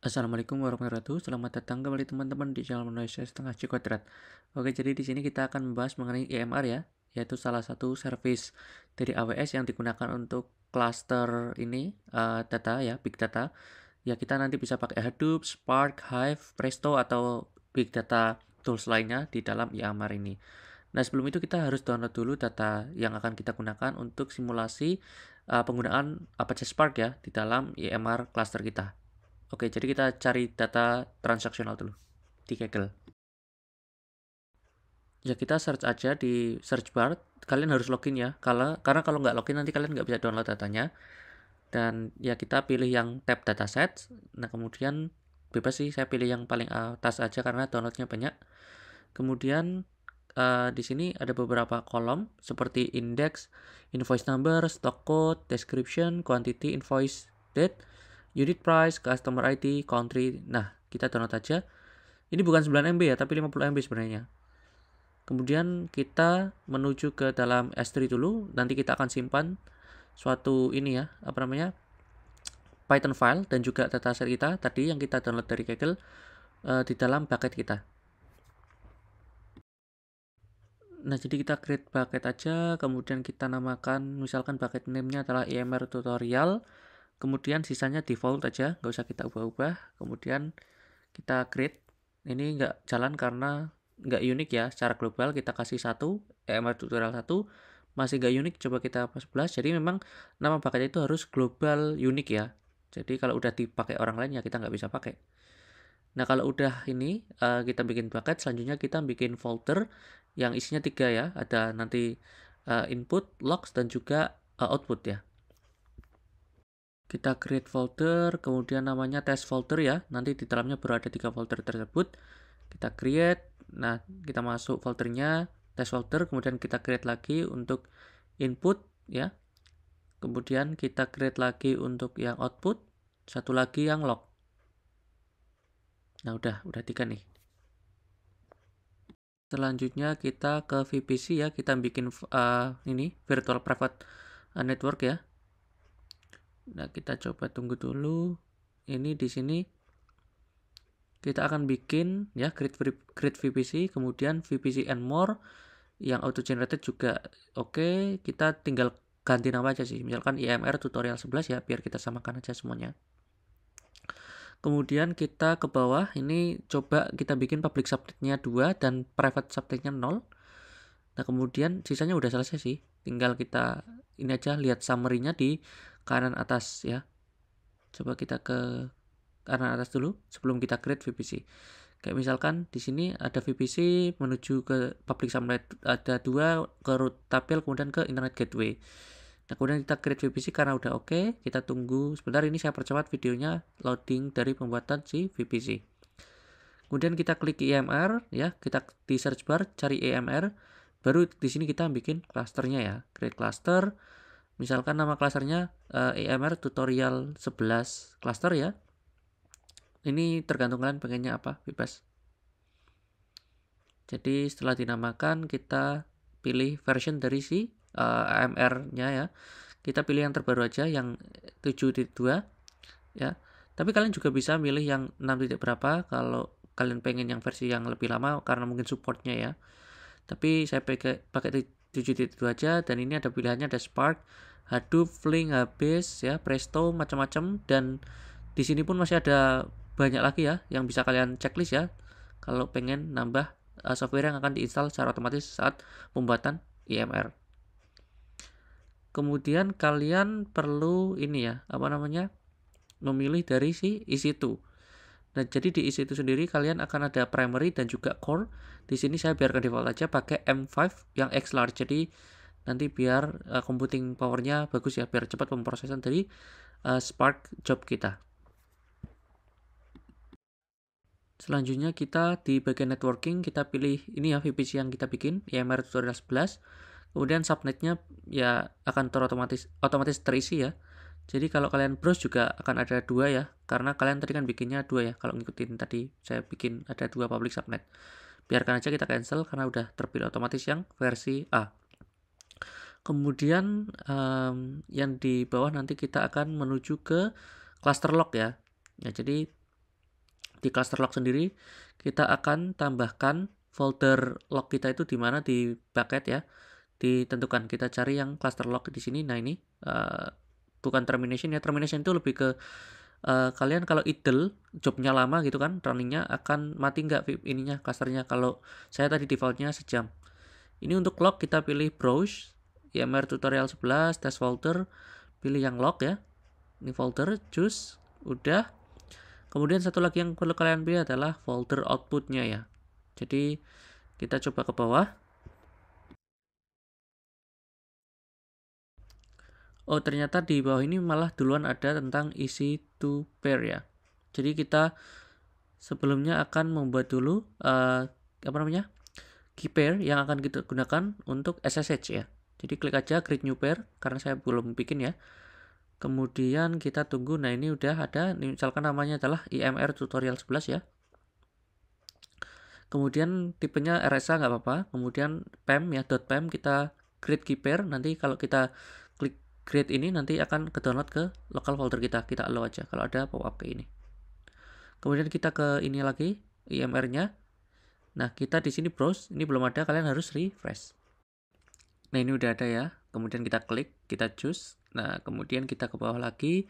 Assalamualaikum warahmatullahi wabarakatuh. Selamat datang kembali teman-teman di channel Manusia Setengah C Kuadrat. Oke, jadi di sini kita akan membahas mengenai EMR ya, yaitu salah satu service dari AWS yang digunakan untuk cluster ini data ya, big data. Ya kita nanti bisa pakai Hadoop, Spark, Hive, Presto atau big data tools lainnya di dalam EMR ini. Nah, sebelum itu kita harus download dulu data yang akan kita gunakan untuk simulasi penggunaan Apache Spark ya di dalam EMR cluster kita. Oke, jadi kita cari data transaksional dulu di Kaggle. Ya, kita search aja di search bar. Kalian harus login ya, karena kalau nggak login nanti kalian nggak bisa download datanya. Dan ya kita pilih yang tab dataset. Nah, kemudian bebas sih, saya pilih yang paling atas aja karena downloadnya banyak. Kemudian di sini ada beberapa kolom seperti index, invoice number, stock code, description, quantity, invoice date, unit price, customer ID, country. Nah, kita download aja. Ini bukan 9 MB ya, tapi 50 MB sebenarnya. Kemudian kita menuju ke dalam S3 dulu. Nanti kita akan simpan suatu ini ya, Python file dan juga dataset kita tadi yang kita download dari Kaggle di dalam bucket kita. Nah, jadi kita create bucket aja, kemudian kita namakan, misalkan bucket name-nya adalah EMR tutorial, kemudian sisanya default aja, nggak usah kita ubah-ubah, kemudian kita create. Ini nggak jalan karena nggak unik ya, secara global kita kasih 1, EMR tutorial 1, masih nggak unik, coba kita hapus 11, jadi memang nama bucket itu harus global unik ya, jadi kalau udah dipakai orang lain ya kita nggak bisa pakai. Nah, kalau udah ini kita bikin bucket, selanjutnya kita bikin folder yang isinya 3 ya. Ada nanti input, logs, dan juga output ya. Kita create folder, kemudian namanya test folder ya. Nanti di dalamnya baru ada 3 folder tersebut. Kita create, nah kita masuk foldernya, test folder, kemudian kita create lagi untuk input ya. Kemudian kita create lagi untuk yang output, satu lagi yang log. Nah, udah 3 nih. Selanjutnya kita ke VPC ya, kita bikin ini virtual private network ya. Nah, kita coba tunggu dulu. Ini di sini kita akan bikin ya create VPC, kemudian VPC and more yang auto generated juga oke. Kita tinggal ganti nama aja sih. Misalkan EMR tutorial 11 ya, biar kita samakan aja semuanya. Kemudian kita ke bawah, ini coba kita bikin public subnetnya 2 dan private subnetnya 0. Nah, kemudian sisanya udah selesai sih. Tinggal kita ini aja lihat summary-nya di kanan atas ya. Coba kita ke kanan atas dulu sebelum kita create VPC. Kayak misalkan di sini ada VPC menuju ke public subnet, ada 2 ke root tabel kemudian ke internet gateway. Nah, kemudian kita create VPC karena udah oke, kita tunggu sebentar, ini saya percepat videonya loading dari pembuatan si VPC. Kemudian kita klik EMR ya, kita di search bar cari EMR, baru di sini kita bikin klasternya ya, create cluster. Misalkan nama klasternya EMR tutorial 11 cluster ya. Ini tergantung kalian pengennya apa, bebas. Jadi setelah dinamakan kita pilih version dari si AMR-nya ya. Kita pilih yang terbaru aja yang 7.2 ya. Tapi kalian juga bisa milih yang 6 titik berapa kalau kalian pengen yang versi yang lebih lama karena mungkin supportnya ya. Tapi saya pakai 7.2 aja, dan ini ada pilihannya, ada Spark, Hadoop, Flink, Hbase ya, Presto, macam-macam, dan di sini pun masih ada banyak lagi ya yang bisa kalian checklist ya kalau pengen nambah software yang akan diinstal secara otomatis saat pembuatan EMR. Kemudian kalian perlu ini ya, memilih dari si EC2. Nah, jadi di EC2 sendiri kalian akan ada primary dan juga core. Di sini saya biarkan default aja pakai M5 yang X large. Jadi nanti biar computing powernya bagus ya, biar cepat pemrosesan dari Spark job kita. Selanjutnya kita di bagian networking kita pilih ini ya VPC yang kita bikin, EMR tutorial 11. Kemudian subnetnya ya akan otomatis terisi ya. Jadi kalau kalian browse juga akan ada 2 ya, karena kalian tadi kan bikinnya 2 ya. Kalau ngikutin tadi saya bikin ada 2 public subnet. Biarkan aja kita cancel karena udah terpilih otomatis yang versi A. Kemudian yang di bawah nanti kita akan menuju ke cluster log ya. Ya, jadi Di cluster log sendiri kita akan tambahkan folder log kita itu di mana di bucket ya. Ditentukan kita cari yang cluster log di sini. Nah ini bukan termination ya. Termination itu lebih ke kalian kalau idle jobnya lama gitu kan, runningnya akan mati nggak ininya clusternya. Kalau saya tadi defaultnya sejam. Ini untuk log kita pilih browse IMR tutorial 11 test folder, pilih yang log ya. Ini folder, choose, udah. Kemudian satu lagi yang perlu kalian pilih adalah folder outputnya ya. Jadi kita coba ke bawah. Oh ternyata di bawah ini malah duluan ada tentang easy to pair ya. Jadi kita sebelumnya akan membuat dulu key pair yang akan kita gunakan untuk SSH ya. Jadi klik aja create new pair karena saya belum bikin ya. Kemudian kita tunggu. Nah ini udah ada, misalkan namanya adalah IMR tutorial 11 ya. Kemudian tipenya RSA nggak apa-apa. Kemudian PEM ya, .pem kita create key pair. Nanti kalau kita klik create ini nanti akan ke download ke local folder kita. Kita allow aja kalau ada pop-up kayak ini. Kemudian kita ke ini lagi IMR-nya. Nah kita di sini browse, ini belum ada, kalian harus refresh. Nah ini udah ada ya. Kemudian kita klik, kita choose. Nah kemudian kita ke bawah lagi.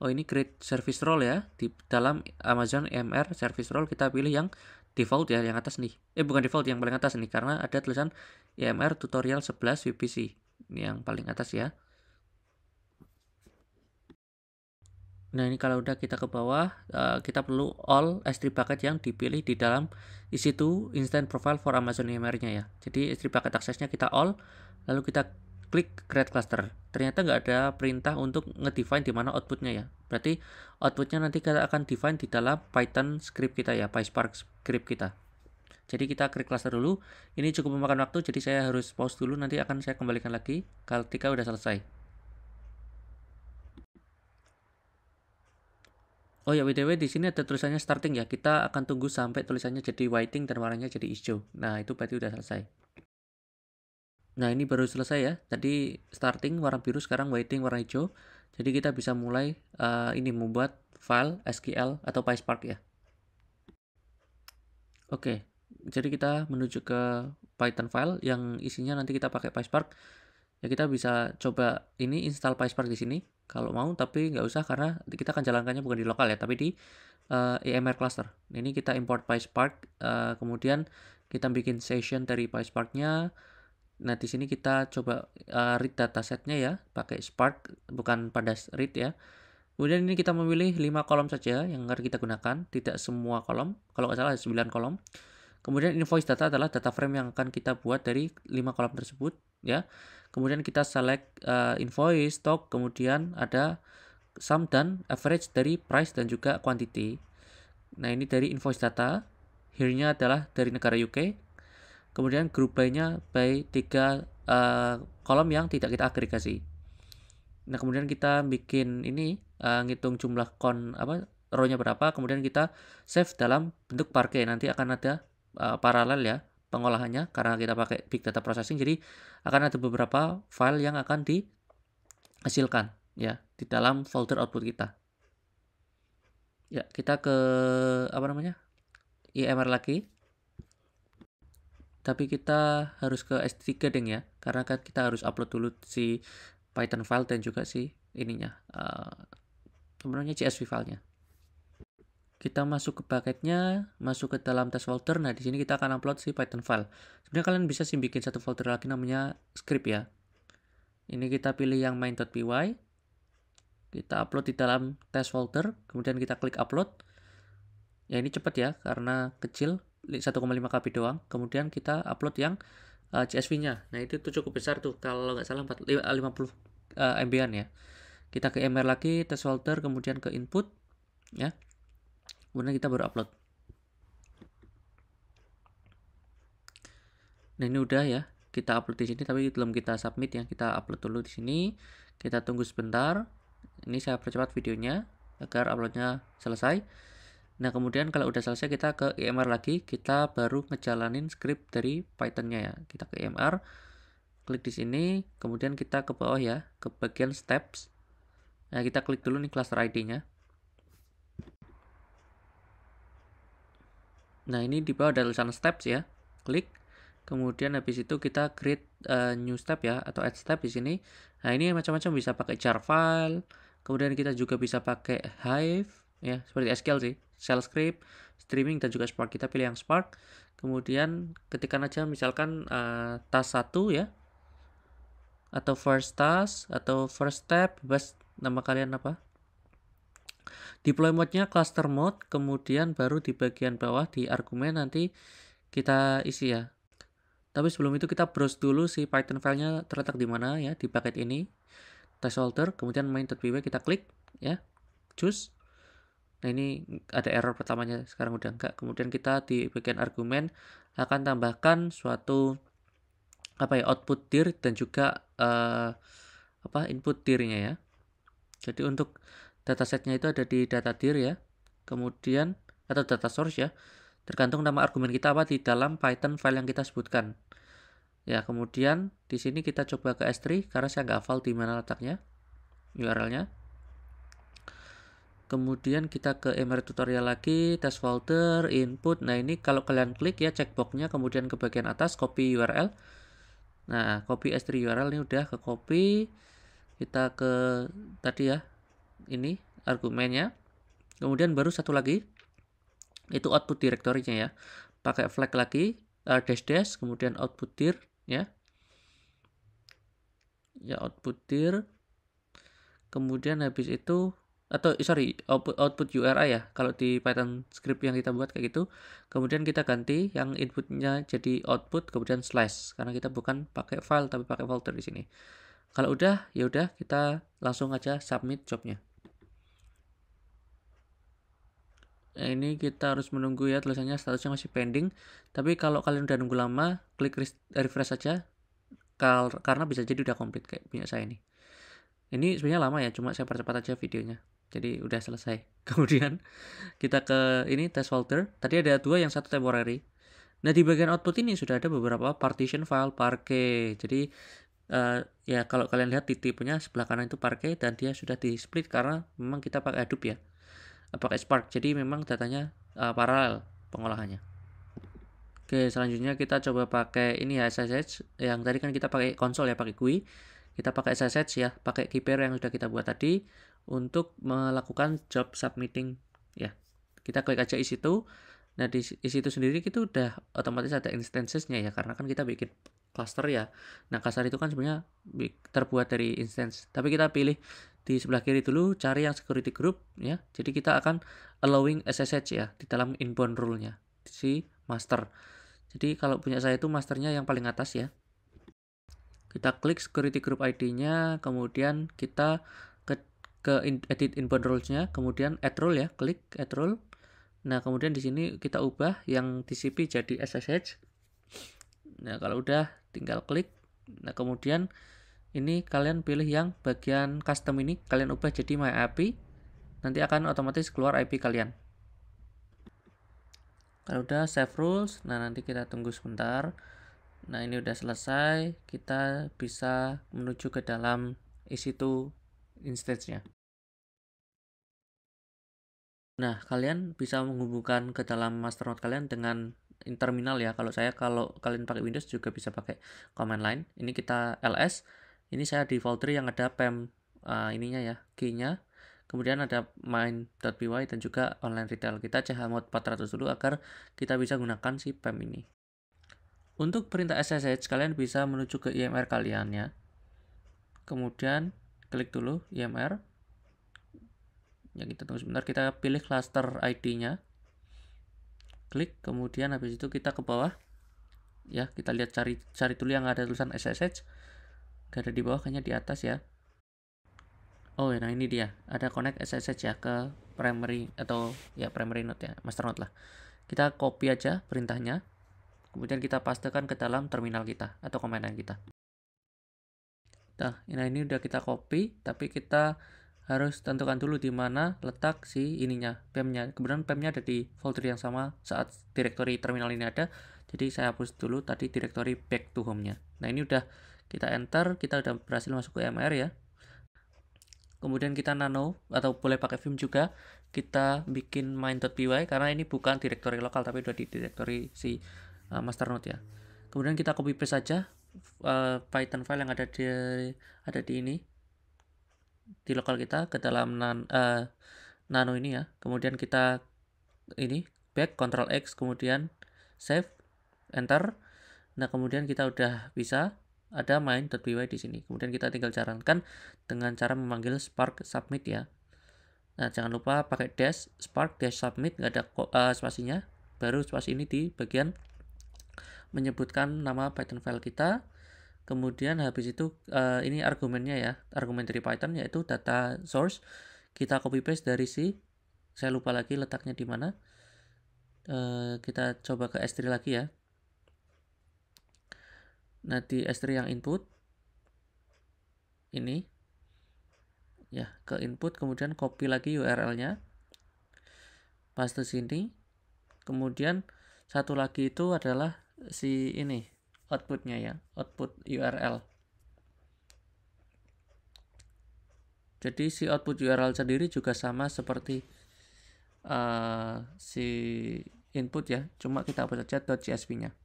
Oh ini create service role ya. Di dalam Amazon EMR service role kita pilih yang default ya, yang atas nih. Bukan default, yang paling atas nih karena ada tulisan EMR tutorial 11 VPC. Ini yang paling atas ya. Nah ini kalau udah kita ke bawah, kita perlu all S3 bucket yang dipilih di dalam EC2 Instant Profile for Amazon EMR-nya ya. Jadi S3 bucket aksesnya kita all, lalu kita klik create cluster. Ternyata nggak ada perintah untuk nge-define di mana outputnya ya. Berarti outputnya nanti kita akan define di dalam Python script kita ya, PySpark script kita. Jadi kita create cluster dulu. Ini cukup memakan waktu, jadi saya harus pause dulu. Nanti akan saya kembalikan lagi ketika udah selesai. Oh ya, BTW di sini ada tulisannya starting ya. Kita akan tunggu sampai tulisannya jadi whiting dan warnanya jadi hijau. Nah, itu berarti udah selesai. Nah, ini baru selesai ya. Tadi starting warna biru, sekarang whiting warna hijau. Jadi kita bisa mulai ini membuat file SQL atau PySpark ya. Oke. Jadi kita menuju ke Python file yang isinya nanti kita pakai PySpark. Ya kita bisa coba ini install PySpark di sini kalau mau, tapi nggak usah karena kita akan jalankannya bukan di lokal ya, tapi di EMR cluster. Ini kita import PySpark, kemudian kita bikin session dari PySpark-nya. Nah di sini kita coba read datasetnya ya, pakai Spark bukan pada read ya. Kemudian ini kita memilih 5 kolom saja yang akan kita gunakan, tidak semua kolom. Kalau nggak salah ada 9 kolom. Kemudian invoice data adalah data frame yang akan kita buat dari 5 kolom tersebut ya. Kemudian kita select invoice, stock, kemudian ada sum dan average dari price dan juga quantity. Nah, ini dari invoice data. Here-nya adalah dari negara UK. Kemudian group by-nya by 3 kolom yang tidak kita agregasi. Nah, kemudian kita bikin ini ngitung jumlah row-nya berapa, kemudian kita save dalam bentuk parquet. Nanti akan ada paralel ya pengolahannya karena kita pakai big data processing, jadi akan ada beberapa file yang akan dihasilkan ya di dalam folder output kita. Ya, kita ke IMR lagi. Tapi kita harus ke S3 deng ya, karena kan kita harus upload dulu si Python file dan juga si ininya CSV filenya. Kita masuk ke bucketnya, masuk ke dalam test folder. Nah, di sini kita akan upload si Python file. Sebenarnya kalian bisa sih bikin satu folder lagi namanya script ya. Ini kita pilih yang main.py. Kita upload di dalam test folder, kemudian kita klik upload. Ya, ini cepat ya, karena kecil, 1,5 KB doang. Kemudian kita upload yang CSV-nya. Nah, itu tuh cukup besar tuh, kalau nggak salah 50 MB-an ya. Kita ke MR lagi, test folder, kemudian ke input, ya. Kemudian kita baru upload. Nah ini udah ya, kita upload di sini tapi belum kita submit ya. Kita upload dulu di sini. Kita tunggu sebentar. Ini saya percepat videonya agar uploadnya selesai. Nah kemudian kalau udah selesai kita ke EMR lagi. Kita baru ngejalanin script dari Python-nya ya. Kita ke EMR, klik di sini, kemudian kita ke bawah ya, ke bagian steps. Nah kita klik dulu nih cluster ID-nya. Nah, ini di bawah ada tulisan steps ya. Klik. Kemudian habis itu kita create new step ya atau add step di sini. Nah, ini macam-macam, bisa pakai jar file. Kemudian kita juga bisa pakai Hive ya, seperti SQL sih, shell script, streaming dan juga Spark. Kita pilih yang Spark. Kemudian ketikkan aja misalkan task 1 ya, atau first task atau first step, bebas nama kalian apa. Deploy mode-nya cluster mode, kemudian baru di bagian bawah di argumen nanti kita isi ya. Tapi sebelum itu kita browse dulu si Python filenya terletak di mana ya, di paket ini. Test folder, kemudian main.py kita klik ya, choose. Nah, ini ada error pertamanya, sekarang udah enggak. Kemudian kita di bagian argumen akan tambahkan suatu output dir dan juga input dirnya ya. Jadi untuk datasetnya itu ada di data dir ya. Kemudian atau data source ya. Tergantung nama argumen kita apa di dalam Python file yang kita sebutkan. Ya, kemudian di sini kita coba ke S3 karena saya nggak hafal di mana letaknya URL-nya. Kemudian kita ke MR tutorial lagi, test folder, input. Nah, ini kalau kalian klik ya checkbox-nya, kemudian ke bagian atas copy URL. Nah, copy S3 URL ini udah ke copy. Kita ke tadi ya, ini argumennya. Kemudian baru satu lagi, itu output directory-nya ya. Pakai flag lagi, dash, kemudian output dir ya. Ya, output dir. Kemudian habis itu output URI ya, kalau di Python script yang kita buat kayak gitu. Kemudian kita ganti yang inputnya jadi output, kemudian slash, karena kita bukan pakai file tapi pakai folder di sini. Kalau udah, ya udah kita langsung aja submit jobnya. Nah, ini kita harus menunggu ya, tulisannya statusnya masih pending. Tapi kalau kalian udah nunggu lama, klik refresh saja, karena bisa jadi udah komplit kayak punya saya ini. Ini sebenarnya lama ya, cuma saya percepat aja videonya. Jadi udah selesai. Kemudian kita ke ini test folder. Tadi ada 2, yang satu temporary. Nah, di bagian output ini sudah ada beberapa partition file Parquet. Jadi ya kalau kalian lihat di tipenya sebelah kanan itu Parquet dan dia sudah di split karena memang kita pakai Hadoop ya. Pakai Spark. Jadi memang datanya paralel pengolahannya. Oke, selanjutnya kita coba pakai ini ya, SSH. Yang tadi kan kita pakai konsol ya, pakai GUI. Kita pakai SSH ya, pakai keeper yang sudah kita buat tadi untuk melakukan job submitting ya. Kita klik aja isi itu. Nah, di isi itu sendiri kita udah otomatis ada instances-nya ya, karena kan kita bikin cluster ya. Nah, cluster itu kan sebenarnya terbuat dari instance. Tapi kita pilih di sebelah kiri dulu, cari yang security group ya. Jadi kita akan allowing SSH ya di dalam inbound rule-nya si master. Jadi kalau punya saya itu masternya yang paling atas ya. Kita klik security group ID-nya, kemudian kita ke edit inbound rules-nya, kemudian add rule ya, klik add rule. Nah, kemudian di sini kita ubah yang TCP jadi SSH. Nah, kalau udah tinggal klik. Nah, kemudian ini kalian pilih yang bagian custom ini, kalian ubah jadi my IP. Nanti akan otomatis keluar IP kalian. Kalau udah save rules, nah nanti kita tunggu sebentar. Nah, ini udah selesai, kita bisa menuju ke dalam EC2 instance-nya. Nah, kalian bisa menghubungkan ke dalam masternode kalian dengan terminal ya. Kalau kalian pakai Windows juga bisa pakai command line. Ini kita ls. Ini saya di folder yang ada pem ininya ya, key-nya. Kemudian ada main.py dan juga online retail. Kita chmod 400 dulu agar kita bisa gunakan si pem ini. Untuk perintah SSH kalian bisa menuju ke IMR kalian ya. Kemudian klik dulu IMR. Ya, kita tunggu sebentar, kita pilih cluster ID-nya. Klik, kemudian habis itu kita ke bawah. Ya, kita lihat cari dulu yang ada tulisan SSH. Gak ada di bawah, kayaknya di atas ya. Oh, nah ini dia. Ada connect SSH ya ke primary atau ya primary node ya, master node lah. Kita copy aja perintahnya. Kemudian kita pastekan ke dalam terminal kita atau command line kita. Nah, ini udah kita copy, tapi kita harus tentukan dulu di mana letak si ininya, pem-nya. Kemudian pem-nya ada di folder yang sama saat directory terminal ini ada. Jadi saya hapus dulu tadi directory back to home-nya. Nah, ini udah kita enter, kita udah berhasil masuk ke MR ya. Kemudian kita nano atau boleh pakai Vim juga. kita bikin main.py karena ini bukan direktori lokal tapi udah di direktori si master node ya. Kemudian kita copy paste saja Python file yang ada di ini di lokal kita ke dalam nano ini ya. Kemudian kita ini back Ctrl X, kemudian save, enter. Nah, kemudian kita udah bisa ada main.py di sini. Kemudian kita tinggal jalankan dengan cara memanggil spark submit ya. Nah, jangan lupa pakai dash spark dash submit, nggak ada spasinya. Baru spasi ini di bagian menyebutkan nama Python file kita. Kemudian habis itu ini argumennya ya, argumen dari Python yaitu data source. Kita copy paste dari saya lupa lagi letaknya di mana. Kita coba ke S3 lagi ya. Nah, di S3 yang input ini ya, ke input, kemudian copy lagi URL-nya, paste sini. Kemudian satu lagi itu adalah si ini outputnya ya, output URL. Jadi si output URL sendiri juga sama seperti si input ya, cuma kita hapus saja .csv-nya.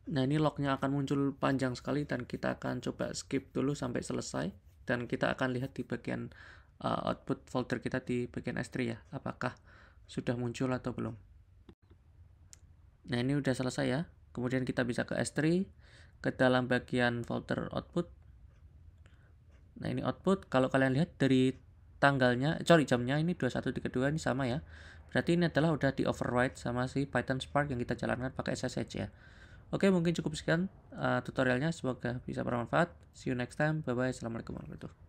Nah, ini lognya akan muncul panjang sekali dan kita akan coba skip dulu sampai selesai dan kita akan lihat di bagian output folder kita di bagian S3 ya, apakah sudah muncul atau belum. Nah, ini udah selesai ya. Kemudian kita bisa ke S3 ke dalam bagian folder output. Nah, ini output, kalau kalian lihat dari tanggalnya, jamnya ini 21.32 ini sama ya. Berarti ini adalah udah di override sama si Python Spark yang kita jalankan pakai SSH ya. Oke, mungkin cukup sekian tutorialnya. Semoga bisa bermanfaat. See you next time. Bye-bye. Assalamualaikum warahmatullahi wabarakatuh.